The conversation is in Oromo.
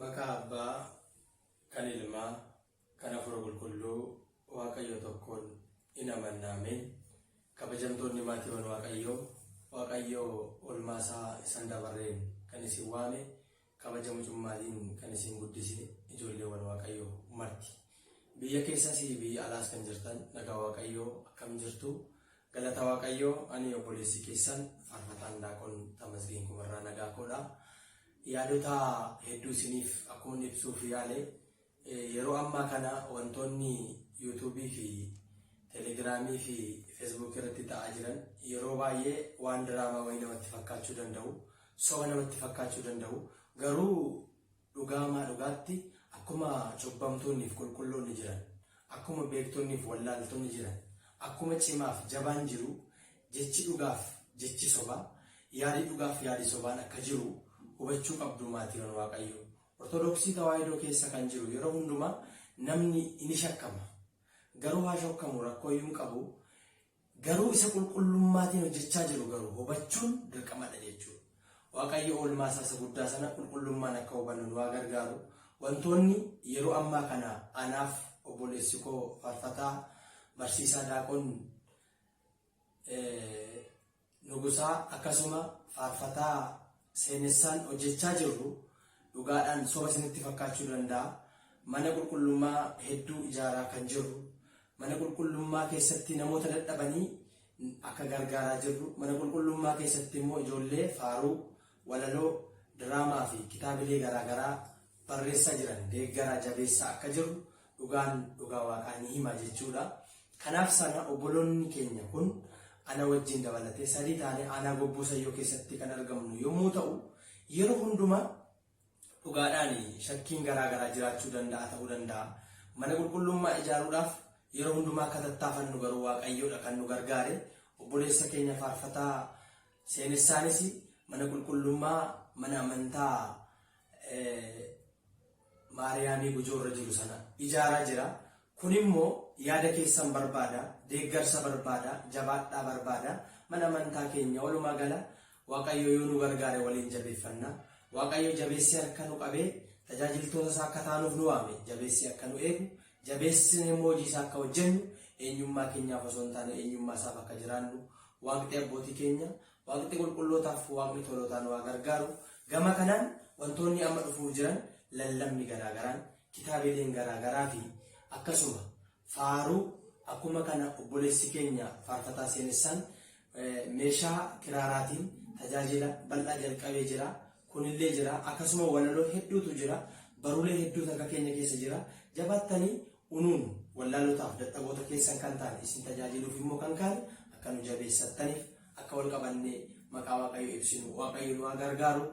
Maqaa Abbaa, kan Ilmaa, kan Hafuura Qulqulluu, Waaqayyo tokkoon hin amannaame. Kabajamtoonni maatiiwwan Waaqayyoo oolmaasaa isan dabarreen kan isin waame, kabajamu cummaatiin kan isin guddise ijoolleewwan Waaqayyoo marti. Biyya keessas biyya alaas kan jirtan nagaa Waaqayyoo akkam jirtu. Galata Waaqayyoo, ani obboleessi keessan Faarfataan Daaqoon Tamasgeen Kumarraa nagaa koodha. Yaadota hedduu isiniif akkuma ibsuuf yaale yeroo ammaa kana wantoonni yuutuubii fi teelegiraamii fi feesbuukii irratti ta'aa jiran yeroo baay'ee waan diraamaa wayii namatti fakkaachuu danda'u, soba namatti fakkaachuu danda'u. Garuu dhugaatti akkuma cubbamtoonniif qulqulloonni jiran, akkuma beektonniif wallaaltonni jiran, akkuma cimaaf jabaan jiru, jechi dhugaaf jechi sobaa, yaadi dhugaaf yaadi sobaan akka jiru hubachuu qabdu maatiiwwan Waaqayyoo. Ortodoksii tawaahidoo keessa kan jiru yeroo hundumaa namni inni shakkama. Garuu haa shakkamu, rakkoo iyyuu hin qabu. Garuu isa qulqullummaatiin hojjechaa jiru garuu hubachuun dirqamadha jechuudha. Waaqayyo oolmaasaa isa guddaa sana qulqullummaan akka hubannu nu gargaaru. Wantoonni yeroo ammaa kana anaaf obboleessi koo Faarfataa Barsiisaa Daaqoon Nugusaa akkasuma Faarfataa Seenessaan hojjechaa jirru dhugaadhaan soba isinitti fakkaachuu danda'a. Mana qulqullummaa hedduu ijaaraa kan jirru, mana qulqullummaa keessatti namoota dadhabanii akka gargaaraa jirru, mana qulqullummaa keessatti immoo ijoollee faaruu, walaloo, diraamaa fi kitaabilee garaagaraa barreessaa jiran deeggaraa jabeessaa akka jirru dhugaa Waaqaa ni hima jechuudha. Kanaaf sana obboloonni keenya kun ana wajjin dabalatee sadii taanee aanaa gobbuu sayyoo keessatti kan argamnu yommuu ta'u, yeroo hundumaa dhugaadhaan shakkiin garaagaraa jiraachuu ta'uu danda'a. Mana qulqullummaa ijaaruudhaaf yeroo hundumaa akka tattaafannu garuu Waaqayyoodha kan nu gargaare. Obboleessa keenya Faarfataa Seenessaanis mana qulqullummaa mana amantaa Maariyaamii Gujoorra jiru sana ijaaraa jira. Kun immoo yaada keessan barbaada, deeggarsa barbaada, jabaadhaa barbaada. Mana amantaa keenya walumaa gala Waaqayyo yoo nu gargaare waliin jabeeffanna. Waaqayyo jabeessee akka nu qabee tajaajiltoota isaa akka taanuuf nu waame, jabeessee akka nu eegu, jabeessee immoo hojii isaa akka hojjennu, eenyummaa keenyaaf osoo hin taane eenyummaa isaaf akka jiraannu Waaqni abbootii keenya, Waaqni qulqullootaaf Waaqni tolootaan waa gargaaru. Gama kanaan wantoonni amma dhufuuf jiran lallabni garaagaraan, kitaabileen garaagaraa fi akkasuma faaruu akkuma kana obboleessi keenya Faarfataa Seenessaan meeshaa kiraaraatiin tajaajila bal'aa jalqabee jira. Kunillee jira. Akkasuma walaloo hedduutu jira. Baruulee hedduutu akka keenya keessa jira. Jabaattanii unuun wallaalotaaf dadhaboota keessan kan ta'an isin tajaajiluuf immoo kan kaane akka nu jabeessattaniif akka wal qabannee maqaa Waaqayyoo ibsinu Waaqayyo nu gargaaru.